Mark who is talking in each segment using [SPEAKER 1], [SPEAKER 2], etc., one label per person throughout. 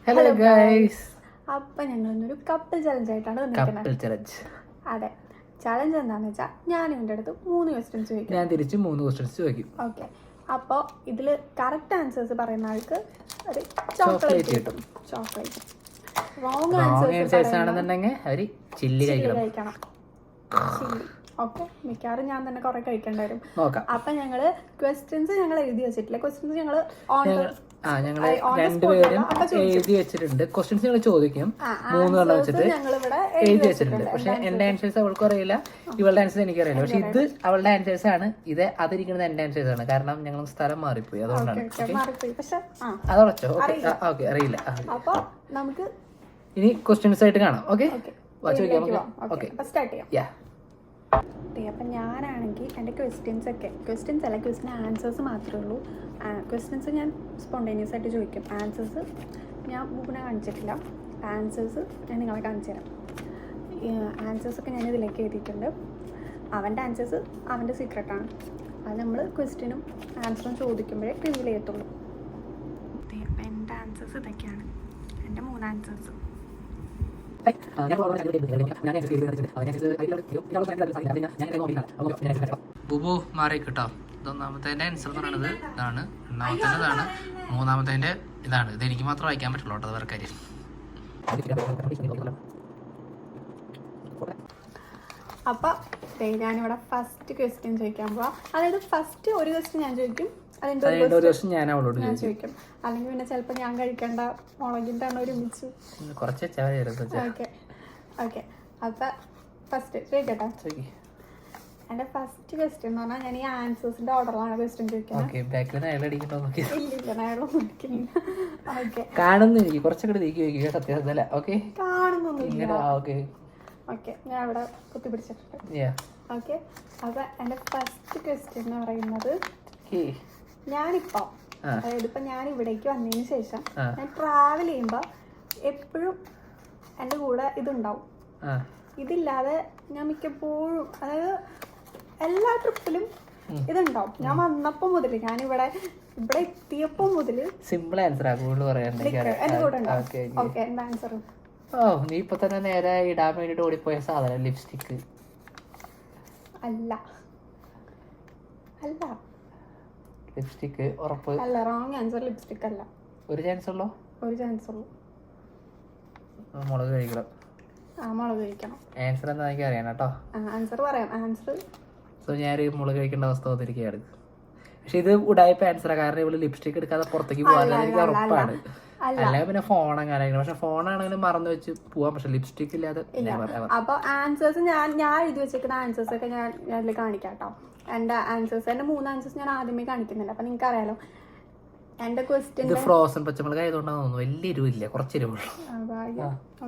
[SPEAKER 1] Hello guys.
[SPEAKER 2] അപ്പൊ ഞങ്ങൾ ഇന്നൊരു കപ്പിൾ ചലഞ്ച് ആയിട്ടാണ് വന്നിരിക്കുന്നത്. അതെ, ചലഞ്ച് എന്താണെന്ന് വെച്ചാൽ ഞാൻ ഇവന്റെ അടുത്ത് 3 ക്വസ്റ്റ്യൻസ് ചോദിക്കും,
[SPEAKER 1] ഞാൻ തിരിച്ച് 3 ക്വസ്റ്റ്യൻസ് ചോദിക്കും.
[SPEAKER 2] ഓക്കെ. അപ്പോൾ ഇതിൽ കറക്റ്റ് ആൻസേഴ്സ് പറയുന്ന ആൾക്ക് ഒരു ചോക്ലേറ്റ് കിട്ടും. ചോക്ലേറ്റ്. റോങ് ആൻസേഴ്സ്
[SPEAKER 1] ആണെന്നുണ്ടെങ്കിൽ അവര് ചില്ലി
[SPEAKER 2] കഴിക്കണം. ചില്ലി. ഓക്കെ, മിക്കവാറും ഞാൻ തന്നെ കുറെ കഴിക്കേണ്ടി വരും. അപ്പൊ ഞങ്ങള് ക്വസ്റ്റ്യൻസ് ഞങ്ങൾ എഴുതി വെച്ചിട്ടില്ല. ക്വസ്റ്റ്യൻസ് ഞങ്ങള്
[SPEAKER 1] ഞങ്ങള് രണ്ടുപേരും എഴുതി വെച്ചിട്ടുണ്ട്. ക്വസ്റ്റ്യൻസ് ഞങ്ങൾ ചോദിക്കും 3 എണ്ണം വെച്ചിട്ട് എഴുതി വെച്ചിട്ടുണ്ട്. പക്ഷെ എന്റെ ആൻസേഴ്സ് അവൾക്കും അറിയില്ല, ഇവളുടെ ആൻസേഴ്സ് എനിക്കറിയില്ല. പക്ഷെ ഇത് അവളുടെ ആൻസേഴ്സ് ആണ്, ഇത് അതിരിക്കുന്നത് എന്റെ ആൻസേഴ്സ് ആണ്. കാരണം ഞങ്ങൾ സ്ഥലം മാറിപ്പോയി, അതുകൊണ്ടാണ്. അതുറച്ചോ? ഓക്കെ, അറിയില്ല.
[SPEAKER 2] അപ്പൊ നമുക്ക്
[SPEAKER 1] ഇനി ക്വസ്റ്റ്യൻസ് ആയിട്ട് കാണാം. ഓക്കെ,
[SPEAKER 2] ഓക്കെ, സ്റ്റാർട്ട് ചെയ്യാം. അപ്പം ഞാനാണെങ്കിൽ എൻ്റെ ക്വസ്റ്റ്യൻ ആൻസേഴ്സ് മാത്രമേ ഉള്ളൂ. ക്വസ്റ്റ്യൻസ് ഞാൻ സ്പോണ്ടേനിയസ് ആയിട്ട് ചോദിക്കും. ആൻസേഴ്സ് ഞാൻ ബുക്കിനെ കാണിച്ചിട്ടില്ല. ആൻസേഴ്സ് ഞാൻ നിങ്ങളെ കാണിച്ചു തരാം. ആൻസേഴ്സൊക്കെ ഞാൻ ഇതിലേക്ക് എഴുതിയിട്ടുണ്ട്. അവൻ്റെ ആൻസേഴ്സ് അവൻ്റെ സീക്രട്ടാണ്. അത് നമ്മൾ ക്വസ്റ്റ്യനും ആൻസറും ചോദിക്കുമ്പോഴേ റിവീൽ ചെയ്യത്തുള്ളൂ. അപ്പം എൻ്റെ ആൻസേഴ്സ് ഇതൊക്കെയാണ്, എൻ്റെ 3 ആൻസേഴ്സ്.
[SPEAKER 1] ബുബു മാറി കിട്ടോ. ഇതൊന്നാമത്തെ ആൻസർ എന്ന് പറയുന്നത് ഇതാണ്, രണ്ടാമത്തേതാണ്, മൂന്നാമത്തെ ഇതാണ്. ഇത് എനിക്ക് മാത്രം വായിക്കാൻ പറ്റുള്ളൂ കേട്ടോ, അത് വേറെ കാര്യം.
[SPEAKER 2] അപ്പൊ ഞാനിവിടെ ഫസ്റ്റ് ക്വസ്റ്റ്യൻ ചോദിക്കാൻ പോവാ. അതായത് ഫസ്റ്റ് ഒരു ക്വസ്റ്റ്യൻ ഞാൻ ചോദിക്കും, ഞാൻ ചോദിക്കും. അല്ലെങ്കിൽ പിന്നെ ചിലപ്പോ ഞാൻ കഴിക്കേണ്ട മുളകിന്റെ എണ്ണം ഒരുമിച്ച്. ഓക്കെ, അപ്പൊ ഫസ്റ്റ് ചോദിക്കട്ടെ. എന്റെ ഫസ്റ്റ് ക്വസ്റ്റ്യൻ എന്ന് പറഞ്ഞാൽ ഞാൻ ഈ ആൻസേഴ്സിന്റെ ഓർഡറിലാണ് ക്വസ്റ്റ്യൻ ചോദിക്കുന്നത്. ഓക്കെ, ഞാൻ ഇവിടെ കുത്തി പിടിച്ചിട്ടുണ്ട്. ഓക്കെ, അപ്പൊ എന്റെ ഫസ്റ്റ് ക്വസ്റ്റ്യൻ എന്ന് പറയുന്നത്, ഞാനിപ്പോ അതായത് ഇപ്പൊ ഞാൻ ഇവിടേക്ക് വന്നതിന് ശേഷം ഞാൻ ട്രാവൽ ചെയ്യുമ്പോ എപ്പോഴും എൻ്റെ കൂടെ ഇതുണ്ടാവും. ഇതില്ലാതെ ഞാൻ മിക്കപ്പോഴും, അതായത് എല്ലാ ട്രിപ്പിലും ഇതുണ്ടാവും. ഞാൻ വന്നപ്പോ മുതല്, ഞാൻ ഇവിടെ എത്തിയപ്പോ മുതല്
[SPEAKER 1] സിമ്പിൾ ആൻസർ
[SPEAKER 2] എന്റെ കൂടെ ഉണ്ടാവും. ഓക്കെ, എന്താ ആൻസർ?
[SPEAKER 1] നീ ഇപ്പൊ തന്നെ നേരെ ഇടാൻ വേണ്ടിട്ട് ഓടിപ്പോയ സാധനം ലിപ്സ്റ്റിക്
[SPEAKER 2] അല്ല.
[SPEAKER 1] ലിപ്സ്റ്റിക് ഉറപ്പ്
[SPEAKER 2] അല്ല. Wrong answer. ലിപ്സ്റ്റിക് അല്ല.
[SPEAKER 1] ഒരു ചാൻസ് ഉള്ളൂ. മുളക് കഴിക്കണം.
[SPEAKER 2] മുളക് കഴിക്കണം.
[SPEAKER 1] ആൻസർ എന്താ എനിക്ക് അറിയാം കേട്ടോ.
[SPEAKER 2] ആൻസർ പറയാം. ആൻസർ
[SPEAKER 1] ഞാൻ മുളക് കഴിക്കേണ്ട അവസ്ഥ വന്നിരിക്കുകയാണ്. പക്ഷെ ഇത് ഉടായ്പ ആൻസറാണ്, കാരണം ഇവിടെ ലിപ്സ്റ്റിക് എടുക്കാതെ പുറത്തേക്ക് പോകാൻ എനിക്ക് ഉറപ്പാണ്. അല്ലെങ്കിൽ പിന്നെ ഫോൺ അങ്ങനെ. പക്ഷെ ഫോണാണെങ്കിലും മറന്നു വെച്ച് പോവാം, പക്ഷെ ലിപ്സ്റ്റിക് ഇല്ലാതെ.
[SPEAKER 2] അപ്പൊ ആൻസേഴ്സ് ഞാൻ എഴുതി വെച്ചിരിക്കുന്ന ആൻസേഴ്സ് ഒക്കെ ഞാൻ അതിൽ കാണിക്കാം കേട്ടോ. എന്റെ ആൻസേഴ്സ്, എന്റെ 3 ആൻസേഴ്സ് ഞാൻ ആദ്യമേ കാണിക്കുന്നില്ല. അപ്പൊ നിങ്ങൾക്ക് അറിയാലോ എന്റെ ക്വസ്റ്റ്യൻ.
[SPEAKER 1] ഫ്രോസൺ പച്ചമുളക് ആയതുകൊണ്ടാണ് തോന്നുന്നു, വലിയ എരിവില്ല, കുറച്ച് എരിവുള്ളൂ.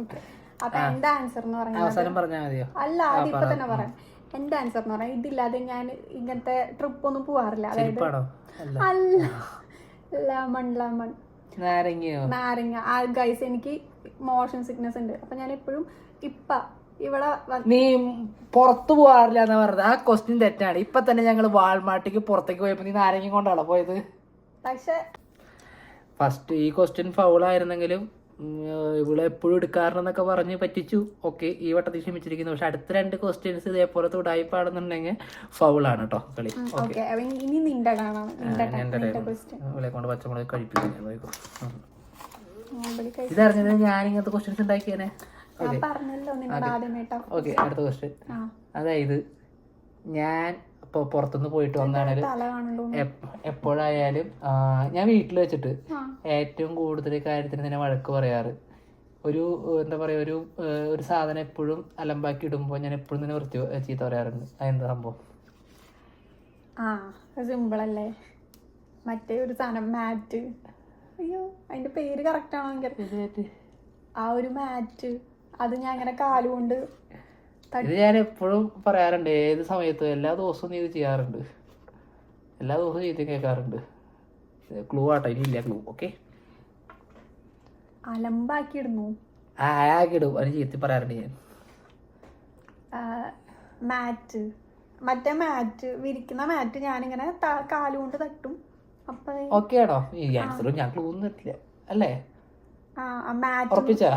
[SPEAKER 2] ഓക്കെ, അപ്പൊ എന്റെ ആൻസർ എന്ന് പറയുന്നത്,
[SPEAKER 1] അവസാനം പറഞ്ഞാൽ മതിയോ?
[SPEAKER 2] അല്ല, അത് ഇപ്പൊ തന്നെ പറയാം. എന്റെ ആൻസർ എന്ന് പറയാം, ഇതില്ലാതെ ഞാൻ ഇങ്ങനത്തെ ട്രിപ്പ് ഒന്നും പോവാറില്ല. അതായത് അല്ല, ലെമൺ നാരങ്ങ. ഗൈസ്, എനിക്ക് മോഷൻ സിക്നസ് ഉണ്ട്. അപ്പൊ ഞാൻ എപ്പോഴും ഇവിടെ
[SPEAKER 1] നീ പുറത്തു പോവാറില്ല എന്നാ പറഞ്ഞത്. ആ ക്വസ്റ്റ്യൻ തെറ്റാണ്. ഇപ്പൊ തന്നെ ഞങ്ങള് വാൾമാർട്ടിക്ക് പുറത്തേക്ക് പോയപ്പോ നീ നാരങ്ങ കൊണ്ടാണോ പോയത്?
[SPEAKER 2] പക്ഷെ
[SPEAKER 1] ഫസ്റ്റ് ഈ ക്വസ്റ്റ്യൻ ഫൗൾ ആയിരുന്നെങ്കിലും ഇവിടെ എപ്പോഴും എടുക്കാറെന്നൊക്കെ പറഞ്ഞ് പറ്റിച്ചു. ഓക്കെ, ഈ വട്ടത്തിൽ ക്ഷമിച്ചിരിക്കുന്നു. പക്ഷെ അടുത്ത 2 ക്വസ്റ്റ്യൻസ് ഇതേപോലെ ഉടായിപ്പാടുന്നുണ്ടെങ്കിൽ ഫൗളാണ് കേട്ടോ കളി. ഇവളെ കൊണ്ട് പച്ചമുളക് കഴിപ്പിക്കുന്നു. ഇതറിഞ്ഞത് ഞാൻ ഇങ്ങനത്തെ ക്വസ്റ്റ്യൻസ് ഉണ്ടാക്കിയേനെ. ഓക്കെ, അടുത്ത ക്വസ്റ്റ്യൻ. അതായത് ഞാൻ ഇപ്പോൾ പുറത്തുനിന്ന് പോയിട്ട് വന്നാണെങ്കിലും എപ്പോഴായാലും ഞാൻ വീട്ടിൽ വെച്ചിട്ട് ഏറ്റവും കൂടുതൽ കാര്യത്തിന് തന്നെ വഴക്ക് പറയാറ്, എന്താ പറയാ, ഒരു സാധനം എപ്പോഴും അലമ്പാക്കി ഇടുമ്പോൾ ഞാൻ എപ്പോഴും തന്നെ ചീത്ത പറയാറുണ്ട്. അതെന്താ സംഭവം?
[SPEAKER 2] സിമ്പിളല്ലേ, മറ്റേ ഒരു സാധനം മാറ്റ്. അയ്യോ, അതിന്റെ പേര് കറക്റ്റ് ആണോ എനിക്ക്? ആ ഒരു മാറ്റ്, അത് ഞാൻ അങ്ങനെ കാലുകൊണ്ട്
[SPEAKER 1] ഇത് ഞാൻ എപ്പോഴും പറയാറുണ്ട്. ഏത് സമയത്തും എല്ലാ ദിവസവും നീ ഇത് ചെയ്യാറുണ്ട്, എല്ലാ ദിവസവും ചീത്ത കേൾക്കാറുണ്ട്. ക്ലൂ ആട്ടോ, ഇനിയില്ല ക്ലൂ. ഓക്കെ,
[SPEAKER 2] അലമ്പാക്കിയിടുന്നു.
[SPEAKER 1] ആകിടും, അതിന് ചീത്ത പറയാറുണ്ട് ഞാൻ.
[SPEAKER 2] മാറ്റ്, മറ്റേ മാറ്റ്, വിരിക്കുന്ന മാറ്റ് ഞാനിങ്ങനെ കാലുകൊണ്ട് തട്ടും.
[SPEAKER 1] ഓക്കെ ആണോ ഈ ആൻസറും? ഞാൻ ക്ലൂ ഒന്നും തട്ടില്ല അല്ലേ? ഉറപ്പിച്ചാ?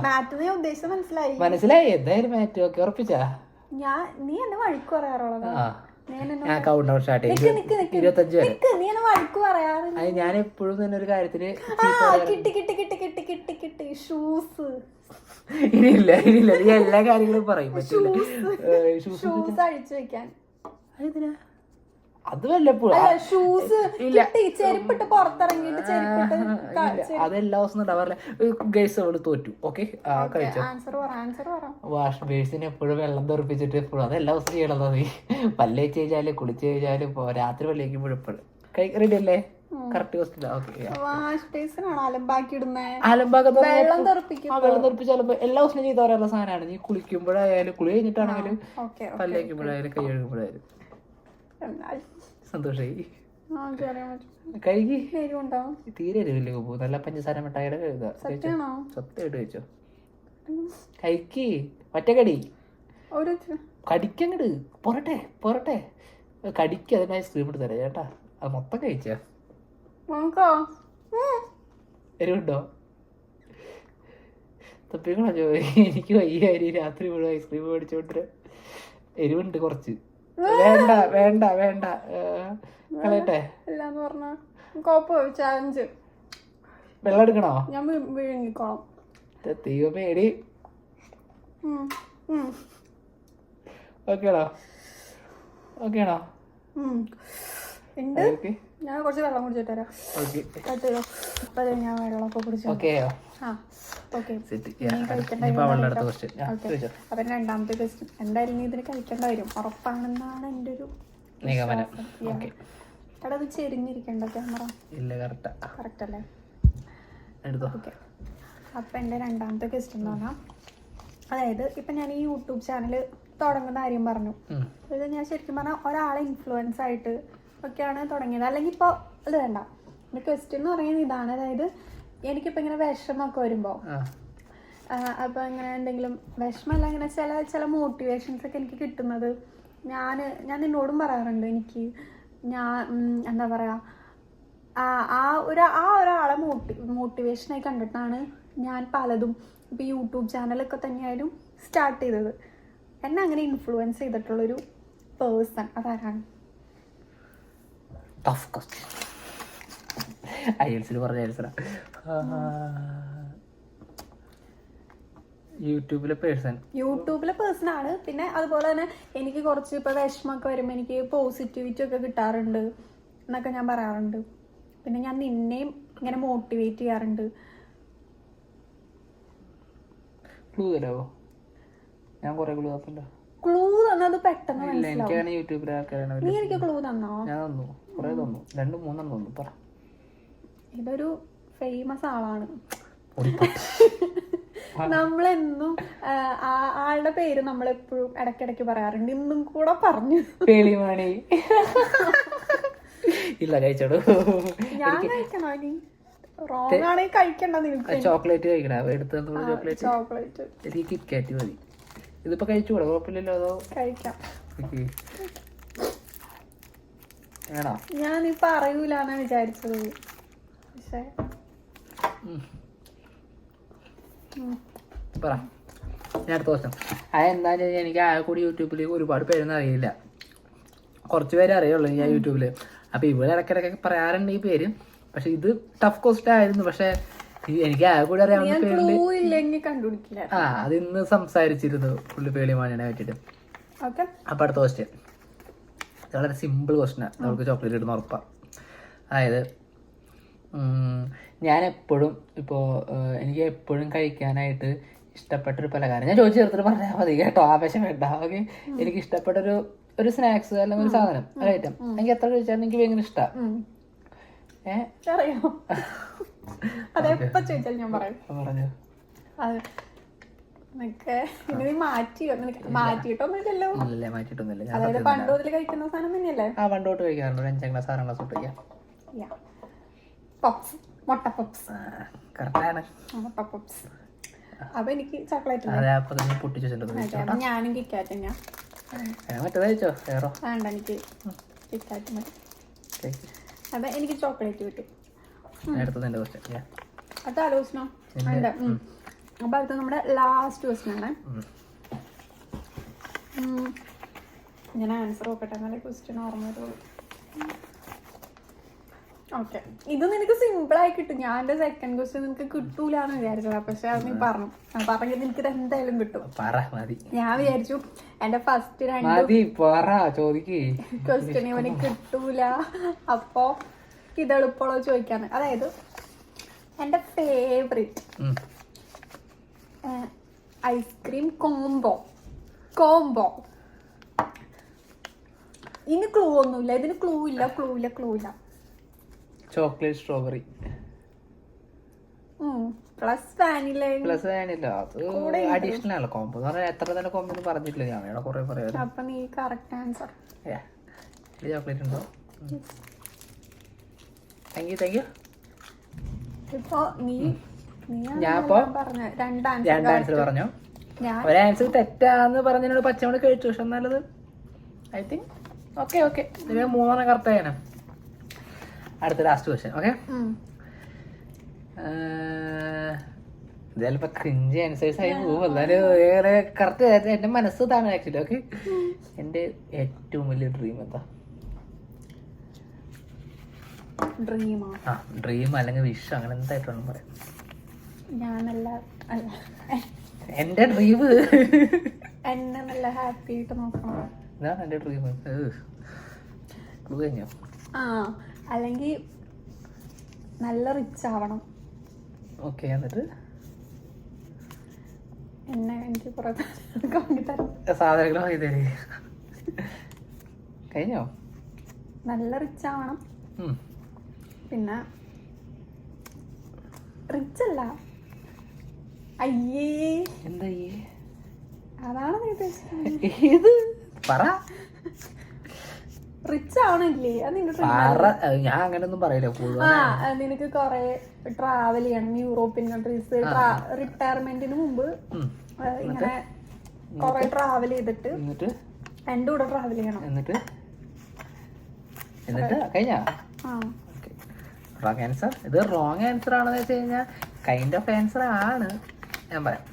[SPEAKER 1] മനസ്സിലായി എന്തായാലും മാറ്റ്. ഓക്കെ, ഉറപ്പിച്ചാ?
[SPEAKER 2] നീ എന്നെ വഴിക്ക് പറയാറുള്ളത്.
[SPEAKER 1] ഞാൻ കൗണ്ട് ഡൗൺ സ്റ്റാർട്ട് ചെയ്യും 25 വരെ.
[SPEAKER 2] നീ എന്നെ വഴിക്ക് പറയാറില്ല.
[SPEAKER 1] അത് ഞാൻ എപ്പോഴും തന്നെ ഒരു കാര്യത്തിന്
[SPEAKER 2] കിട്ടി ഷൂസ്.
[SPEAKER 1] ഇനിയില്ല നീ എല്ലാ കാര്യങ്ങളും പറയും.
[SPEAKER 2] ഷൂസ് അഴിച്ചു വെക്കാൻ
[SPEAKER 1] അത് വല്ലപ്പോഴും
[SPEAKER 2] ഷൂസ് ചെരുപ്പിട്ട് പുറത്തിറങ്ങിയിട്ട് ചെരുപ്പിട്ട്
[SPEAKER 1] അതെല്ലാ ദിവസം ഉണ്ടാവാറില്ല. ഗൈസ് അവള് തോറ്റു. ഓക്കെ, കഴിച്ചോ. വാഷ് ബേസിന് എപ്പോഴും വെള്ളം തെറിപ്പിച്ചിട്ട് എപ്പോഴും അതെല്ലാ ദിവസം ചെയ്യണതാ. നീ പല്ല് വെച്ച് കഴിഞ്ഞാലും കുളിച്ച് കഴിഞ്ഞാലും രാത്രി പല്ല് വയ്ക്കുമ്പോഴും എപ്പോഴും റെഡി അല്ലേ? Correct question. വെള്ളം തെറിപ്പിച്ചാലും എല്ലാ ദിവസവും ചെയ്ത് പറയാനുള്ള സാധനമാണ്. നീ കുളിക്കുമ്പോഴായാലും കുളി കഴിഞ്ഞിട്ടാണെങ്കിലും പല്ല് വയ്ക്കുമ്പോഴായാലും കൈ കഴുകുമ്പോഴായാലും. സന്തോഷായി. കഴുകി തീരെ എരിവില്ലേ പോകും. നല്ല പഞ്ചസാര മിഠായിയുടെ കഴുകുക. സത്യമായിട്ട് കഴിച്ചോ. കഴിക്ക് ഒറ്റക്കടി കടിക്കങ്ങട് പൊറട്ടെ കടിക്ക്. അതിന് ഐസ്ക്രീം എടുത്ത് തരാം ചേട്ടാ. അത് മൊത്തം കഴിച്ചാ എരിവുണ്ടോ? തപ്പിക്കണോ ജോ? എനിക്ക് വയ്യായി രാത്രി മുഴുവൻ ഐസ്ക്രീം മേടിച്ചോണ്ട്. എരിവുണ്ട് കുറച്ച്. വേണ്ട കളയട്ടെ. വെള്ളം എടുക്കണോ?
[SPEAKER 2] ഞാൻ വിഴുങ്ങിക്കോളാം.
[SPEAKER 1] ദൈവമേടി. ഓക്കേണോ?
[SPEAKER 2] ഞാൻ കുറച്ച് വെള്ളം കുടിച്ചിട്ട് വരാം. ഞാൻ വെള്ളമൊക്കെ കുടിച്ചു. അപ്പൊ രണ്ടാമത്തെ ക്വസ്റ്റ്യൻ എന്തായാലും നീ ഇതിന് കഴിക്കേണ്ട വരും ഉറപ്പാണെന്നാണ് എൻ്റെ ഒരു
[SPEAKER 1] നിഗമനം.
[SPEAKER 2] എടാ അത് ചെരിഞ്ഞിരിക്കണ്ട ക്യാമറ. കറക്റ്റ് അല്ലേ? ഓക്കെ, അപ്പൊ എൻ്റെ രണ്ടാമത്തെ ക്വസ്റ്റ്യൻ എന്ന് പറഞ്ഞാൽ, അതായത് ഇപ്പൊ ഞാൻ ഈ യൂട്യൂബ് ചാനൽ തുടങ്ങുന്ന കാര്യം പറഞ്ഞു. ഇത് ഞാൻ ശരിക്കും പറഞ്ഞാൽ ഒരാളെ ഇൻഫ്ലുവൻസ് ആയിട്ട് ഒക്കെയാണ് തുടങ്ങിയത്. അല്ലെങ്കിൽ ഇപ്പോൾ അത് വേണ്ട. എൻ്റെ ക്വസ്റ്റ്യൻ എന്ന് പറയുന്നത് ഇതാണ്. അതായത് എനിക്കിപ്പോൾ ഇങ്ങനെ വിഷമൊക്കെ വരുമ്പോൾ, അപ്പോൾ ഇങ്ങനെ എന്തെങ്കിലും വിഷമമല്ല, ഇങ്ങനെ ചില മോട്ടിവേഷൻസ് ഒക്കെ എനിക്ക് കിട്ടുന്നത് ഞാൻ നിന്നോടും പറയാറുണ്ട്. എനിക്ക് എന്താ പറയുക, ഒരാളെ മോട്ടിവേഷനായി കണ്ടിട്ടാണ് ഞാൻ പലതും ഇപ്പോൾ യൂട്യൂബ് ചാനലൊക്കെ തന്നെയായാലും സ്റ്റാർട്ട് ചെയ്തത്. എന്നെ അങ്ങനെ ഇൻഫ്ലുവൻസ് ചെയ്തിട്ടുള്ളൊരു പേഴ്സൺ അതാരാണ്?
[SPEAKER 1] Tough question. ഐഎൽസിൽ പറഞ്ഞ ആൻസറാ. യൂട്യൂബിലെ പേഴ്സൺ ആണ്. പിന്നെ അതുപോലെ തന്നെ എനിക്ക് കുറച്ച് ഇപ്പോൾ വിഷമമൊക്കെ വരുമ്പോൾ എനിക്ക് പോസിറ്റിവിറ്റി ഒക്കെ കിട്ടാറുണ്ട് എന്നൊക്കെ ഞാൻ പറയാറുണ്ട്. പിന്നെ ഞാൻ നിന്നെയും ഇങ്ങനെ മോട്ടിവേറ്റ് ചെയ്യാറുണ്ട്. ക്ലൂ തന്നത് പെട്ടെന്ന് മനസ്സിലാവും. നീ എനിക്ക് ക്ലൂ തന്നോ? ഇതൊരു ഫേമസ് ആളാണ്. നമ്മളെന്നും ആളുടെ പേര് നമ്മളെപ്പോഴും ഇടയ്ക്കിടയ്ക്ക് പറയാറുണ്ട്. ഇന്നും കൂടെ പറഞ്ഞു. പേളിമാണി. ഇല്ല, കഴിച്ചോളൂ.
[SPEAKER 2] ഞാൻ കഴിക്കണോ? ഇനി റോങ് ആണെങ്കിൽ കഴിക്കണ്ട. നിനക്ക്
[SPEAKER 1] ചോക്ലേറ്റ് കഴിക്കണ ചോക്ലേറ്റ്. എനിക്ക് കിറ്റ്കാറ്റ് മതി. ഇതിപ്പോ കഴിച്ചുകൂടെ? കുഴപ്പമില്ലല്ലോ. അതോ
[SPEAKER 2] കഴിക്കാം.
[SPEAKER 1] വേണോ?
[SPEAKER 2] ഞാനിപ്പോ അറിയൂലെന്നാ വിചാരിച്ചത്. പക്ഷേ
[SPEAKER 1] പറ. ഞാൻ അടുത്ത ദിവസം അതെന്താണെന്ന് വെച്ചാൽ എനിക്ക് ആ കൂടി യൂട്യൂബിൽ ഒരുപാട് പേരൊന്നും അറിയില്ല. കുറച്ച് പേരെ അറിയുള്ളൂ ഞാൻ യൂട്യൂബിൽ. അപ്പോൾ ഇവിടെ ഇടയ്ക്കിടയ്ക്ക് പറയാറുണ്ട് ഈ പേര്. പക്ഷെ ഇത് ടഫ് ക്വസ്റ്റ്യൻ ആയിരുന്നു. പക്ഷെ എനിക്ക് ആ കൂടി അറിയാവുന്ന പേരില് അത് ഇന്ന് സംസാരിച്ചിരുന്നു പുള്ളി പേളിമാണിനെ പറ്റിയിട്ട്. അപ്പം അടുത്ത ക്വസ്റ്റ്യൻ വളരെ സിമ്പിൾ ക്വസ്റ്റ്യനാണ്. നമുക്ക് ചോക്ലേറ്റ് ഇടുന്ന ഉറപ്പാണ്. അതായത് ഞാൻ എപ്പോഴും ഇപ്പോൾ എനിക്ക് എപ്പോഴും കഴിക്കാനായിട്ട് ഇഷ്ടപ്പെട്ടൊരു പലഹാരം ഞാൻ ചോദിച്ചു ചേർത്തിട്ട് പറഞ്ഞാൽ മതി കേട്ടോ, ആവേശം വേണ്ട. ഓക്കെ, എനിക്ക് ഇഷ്ടപ്പെട്ടൊരു സ്നാക്സ് അല്ലെങ്കിൽ ഒരു സാധനം, ഒരു ഐറ്റം എനിക്ക് എത്ര കഴിച്ചാലും എനിക്ക് ഭയങ്കര ഇഷ്ടമാണ്. പറഞ്ഞു മാറ്റിയിട്ടൊന്നുമില്ല.
[SPEAKER 2] പണ്ടോട്ട് കഴിക്കാറുണ്ട്.
[SPEAKER 1] 5ാം ക്ലാസ് 6ാം ക്ലാസ് തൊട്ട്.
[SPEAKER 2] മുട്ട പപ്സ്
[SPEAKER 1] കറക്റ്റാണ്.
[SPEAKER 2] അപ്പൊ എനിക്ക് ചോക്ലേറ്റ് ഞാനും കിക്കാറ്റ്
[SPEAKER 1] മറ്റേത് കഴിച്ചോ?
[SPEAKER 2] വേണ്ട, എനിക്ക് കിക്കാറ്റ് മതി. അപ്പൊ എനിക്ക് ചോക്ലേറ്റ് കിട്ടും.
[SPEAKER 1] അടുത്തത് എൻ്റെ ക്വസ്റ്റ്യൻ.
[SPEAKER 2] അത് ആലോചിച്ചോ ഉണ്ട്. അപ്പൊ അടുത്ത നമ്മുടെ ലാസ്റ്റ് ക്വസ്റ്റ്യൻ ആണ്. ഞാൻ ആൻസർ നോക്കട്ടെ, നല്ല ക്വസ്റ്റ്യൻ ഓർമ്മ വരുള്ളൂ. ഓക്കെ, ഇത് നിനക്ക് സിമ്പിൾ ആയി കിട്ടും. ഞാൻ എന്റെ സെക്കൻഡ് ക്വസ്റ്റ്യൻ നിനക്ക് കിട്ടൂലെന്ന് വിചാരിച്ചതാ, പക്ഷെ അത് നീ പറഞ്ഞത് നിനക്ക് എന്തായാലും കിട്ടും. ഞാൻ വിചാരിച്ചു എന്റെ ഫസ്റ്റ് 2 ക്വസ്റ്റ്യൻ ഇവന് കിട്ടൂല, അപ്പൊ ഇത് എളുപ്പമുള്ള ചോദിക്കാന്ന്. അതായത് എന്റെ ഫേവറേറ്റ് ഐസ്ക്രീം കോംബോ. ഇനി ക്ലൂ ഒന്നുമില്ല, ഇതിന് ക്ലൂ ഇല്ല.
[SPEAKER 1] Chocolate strawberry
[SPEAKER 2] plus vanilla.
[SPEAKER 1] അത് അഡീഷണൽ ആണ്. കോംബോ എന്ന് പറഞ്ഞാൽ എത്ര തന്നെ കോംബോ ഒന്നും പറഞ്ഞിട്ടില്ല. ഞാൻ കുറെ പറയാം.
[SPEAKER 2] അപ്പൊ നീ കറക്റ്റ് ആൻസർ.
[SPEAKER 1] ചോക്ലേറ്റ് ഉണ്ടോ? Thank you.
[SPEAKER 2] ഇപ്പൊ
[SPEAKER 1] ഞാൻ ഇപ്പൊ 2 ആൻസർ പറഞ്ഞു. ഒരു ആൻസർ തെറ്റാന്ന് പറഞ്ഞതിനോട് പച്ചമണി കഴിച്ചു. പക്ഷെ നല്ലത് ഐ തിങ്ക് ഓക്കെ. ഇതിന് 3 കറക്റ്റ് ആയാണ്. അടുത്ത ലാസ്റ്റ് ക്വസ്റ്റ്യൻ. ഓക്കെ, ഇത് ചിലപ്പോ ക്രിഞ്ച് ആൻസേഴ്സ് ആയി പോകും. എന്നാലും വേറെ കറക്റ്റ് എന്റെ മനസ്സ് ഇതാണ് ആക്ച്വലി. ഓക്കെ, എന്റെ ഏറ്റവും വലിയ ഡ്രീം എന്താ? ഡ്രീം അല്ലെങ്കിൽ വിഷ്, അങ്ങനെ എന്തായിട്ടാണ് പറയാം. എന്റെ ഡ്രീം
[SPEAKER 2] എന്നെ നല്ല ഹാപ്പി ആയിട്ട് നോക്കണം.
[SPEAKER 1] ഇതാണ് എന്റെ ഡ്രീം. കഴിഞ്ഞോ?
[SPEAKER 2] അല്ലെങ്കിൽ നല്ല റിച്ച് ആവണം.
[SPEAKER 1] ഓക്കെ, എന്നിട്ട്
[SPEAKER 2] എനിക്ക് കുറെ
[SPEAKER 1] സാധനങ്ങൾ വാങ്ങി തരേ. കഴിഞ്ഞോ?
[SPEAKER 2] നല്ല റിച്ച് ആവണം. പിന്നെ റിച്ച് അല്ല, അയ്യേ
[SPEAKER 1] എന്താ
[SPEAKER 2] അതാണ് നീ
[SPEAKER 1] ഏത് പറ.
[SPEAKER 2] റിച്ച് ആവണില്ലേ?
[SPEAKER 1] ഞാൻ അങ്ങനെയൊന്നും പറയില്ല.
[SPEAKER 2] നിനക്ക് കൊറേ ട്രാവൽ ചെയ്യണം, യൂറോപ്യൻ കൺട്രീസ്. റിട്ടയർമെന്റിന് മുമ്പ് ഇങ്ങനെ കൊറേ ട്രാവൽ ചെയ്തിട്ട് എന്റെ കൂടെ ട്രാവൽ ചെയ്യണം.
[SPEAKER 1] എന്നിട്ട് കഴിഞ്ഞ റോങ് ആൻസർ. ഇത് റോങ് ആൻസർ ആണെന്ന് വെച്ച് കഴിഞ്ഞാൽ കൈൻഡ് ഓഫ് ആൻസർ ആണ്. ഞാൻ പറയാം,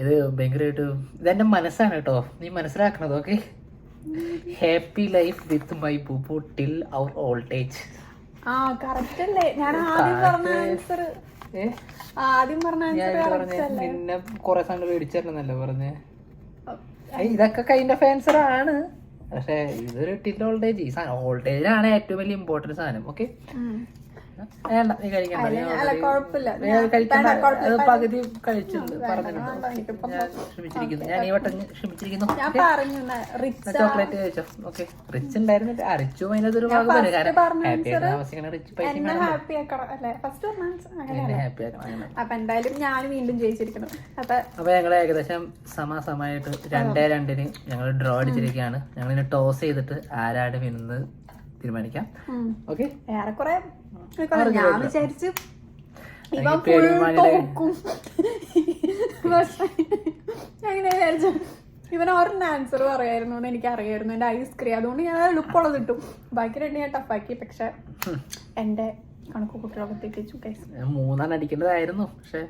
[SPEAKER 1] ഇത് ഭയങ്കരമായിട്ട് ഇതെന്റെ മനസ്സാണ് കേട്ടോ, നീ മനസ്സിലാക്കണത്. Okay, happy life with my പൂപ്പു ടിൽ അവർ ഓൾഡ് ഏജ്. നിന്നെ കൊറേ സാധനം മേടിച്ചല്ലേ പറഞ്ഞേ. ഇതൊക്കെ കൈൻഡ് ഓഫ് ആൻസർ ആണ്, പക്ഷെ ഇതൊരു ടിൽ ഓൾഡ് ഏജ്. ഈ സാധനം ഓൾഡ് ഏജിലാണ് ഏറ്റവും വലിയ ഇമ്പോർട്ടൻറ്റ് സാധനം. ഓക്കെ, വേണ്ട, നീ കഴിക്കണ്ട. അത് പകുതി കഴിച്ചിട്ടുണ്ട്, പറഞ്ഞിട്ടുണ്ട്. ഞാൻ ക്ഷമിച്ചിരിക്കുന്നു. ഞാൻ ഈ വട്ടം ക്ഷമിച്ചിരിക്കുന്നു. ചോക്ലേറ്റ് കഴിച്ചോ? ഓക്കെ, റിച്ച് ഉണ്ടായിരുന്നില്ല. റിച്ചും അതിനകത്തൊരു ഭാഗം വരും. കാരണം ഹാപ്പി ആയിട്ട് താമസിക്കണ റിച്ച് പൈസ ഹാപ്പി ആക്കണം.
[SPEAKER 2] അപ്പൊ എന്തായാലും ഞാൻ വീണ്ടും ജയിച്ചിരിക്കുന്നു.
[SPEAKER 1] അപ്പൊ ഞങ്ങൾ ഏകദേശം സമാസമായിട്ട് 2-2 ഞങ്ങൾ ഡ്രോ അടിച്ചിരിക്കുകയാണ്. ഞങ്ങളിനെ ടോസ് ചെയ്തിട്ട് ആരാണ് വിന്നത് തീരുമാനിക്കാം. ഓക്കെ,
[SPEAKER 2] ഏറെക്കുറെ ഞാൻ വിചാരിച്ചു അങ്ങനെ വിചാരിച്ചു ഇവൻ ഒരെണ്ണം ആൻസർ പറയായിരുന്നു എന്ന് എനിക്ക് അറിയായിരുന്നു, എന്റെ ഐസ്ക്രീം. അതുകൊണ്ട് ഞാൻ എളുപ്പമുള്ളത് കിട്ടും. ബാക്കി 2 ഞാൻ ടഫാക്കി. പക്ഷെ എന്റെ കണക്ക് കുട്ടികളൊക്കെ തെറ്റിച്ചു.
[SPEAKER 1] 3 അടിക്കേണ്ടതായിരുന്നു, പക്ഷെ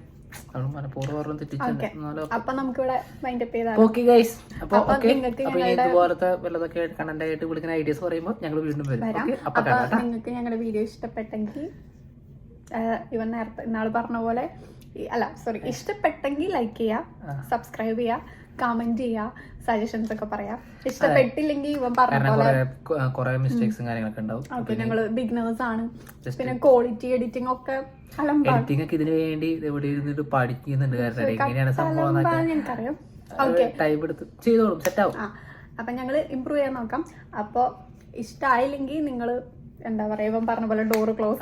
[SPEAKER 2] അപ്പൊ നമുക്കിവിടെ മൈൻഡപ്പ് ചെയ്താൽ
[SPEAKER 1] ഇതുപോലത്തെ വല്ലതൊക്കെ കണ്ടന്റ് ആയിട്ട് വിളിക്കുന്ന ഐഡിയാസ് പറയുമ്പോൾ ഞങ്ങൾ വീണ്ടും വരും.
[SPEAKER 2] അപ്പൊ നിങ്ങൾക്ക് ഞങ്ങളുടെ വീഡിയോ ഇഷ്ടപ്പെട്ടെങ്കിൽ ഇന്നാള് പറഞ്ഞ പോലെ ഇഷ്ടപ്പെട്ടെങ്കിൽ ലൈക്ക് ചെയ്യുക, സബ്സ്ക്രൈബ് ചെയ്യുക, കമന്റ് ചെയ്യുക, സജഷൻസ് ഒക്കെ പറയാം. ഇഷ്ടപ്പെട്ടില്ലെങ്കിൽ ഇവൻ പറഞ്ഞ പോലെ
[SPEAKER 1] മിസ്റ്റേക്സും കാര്യങ്ങളൊക്കെ ഉണ്ടാവും.
[SPEAKER 2] ഞങ്ങള് ബിഗിനേഴ്സ് ആണ്. പിന്നെ ക്വാളിറ്റി എഡിറ്റിംഗ് ഒക്കെ
[SPEAKER 1] എഡിറ്റിംഗ് ഒക്കെ ഇതിനു വേണ്ടി ഇവിടെ ഇരുന്നിട്ട് പഠിക്കുന്നുണ്ട്. എങ്ങനെയാണ് സംഭവം ടൈം എടുത്ത് ചെയ്തോളും, സെറ്റ് ആവും.
[SPEAKER 2] അപ്പൊ ഞങ്ങള് ഇമ്പ്രൂവ് ചെയ്യാൻ നോക്കാം. അപ്പൊ ഇഷ്ടമായില്ലെങ്കിൽ നിങ്ങള് എന്താ പറയാ, ഇവൻ പറഞ്ഞ പോലെ ഡോറ് ക്ലോസ്.